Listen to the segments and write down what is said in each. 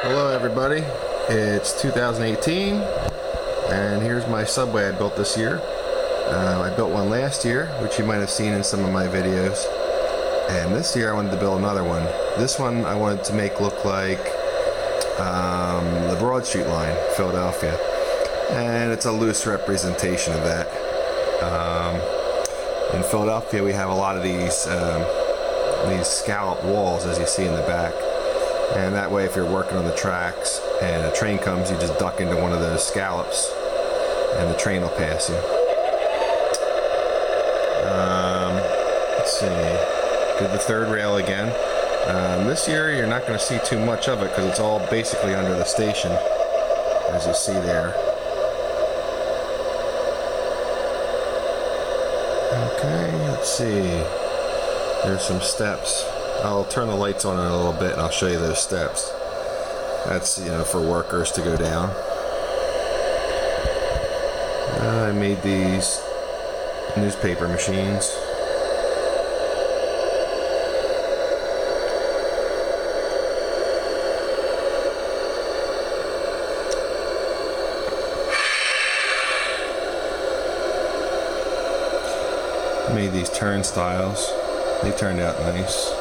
Hello everybody, it's 2018 and here's my subway I built this year. I built one last year, which you might have seen in some of my videos, and this year I wanted to build another one. This one I wanted to make look like the Broad Street line, Philadelphia, and it's a loose representation of that. In Philadelphia we have a lot of these scalloped walls, as you see in the back. And that way, if you're working on the tracks and a train comes, you just duck into one of those scallops and the train will pass you. Let's see. Did the third rail again. This year, you're not going to see too much of it because it's all basically under the station, as you see there. Okay, let's see. There's some steps. I'll turn the lights on in a little bit and I'll show you those steps. That's, for workers to go down. I made these newspaper machines. I made these turnstiles. They turned out nice.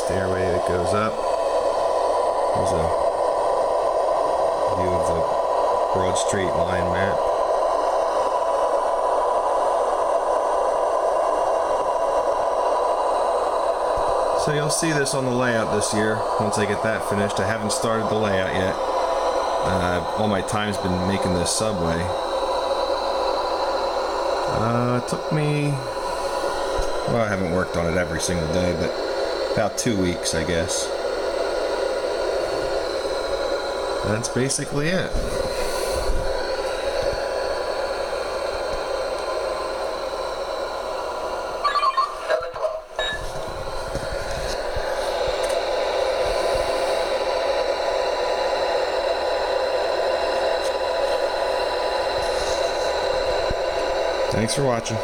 Stairway that goes up. There's a view of the Broad Street line map. So you'll see this on the layout this year once I get that finished. I haven't started the layout yet. All my time's been making this subway. It took me, well, I haven't worked on it every single day, but about 2 weeks, I guess. That's basically it. Thanks for watching.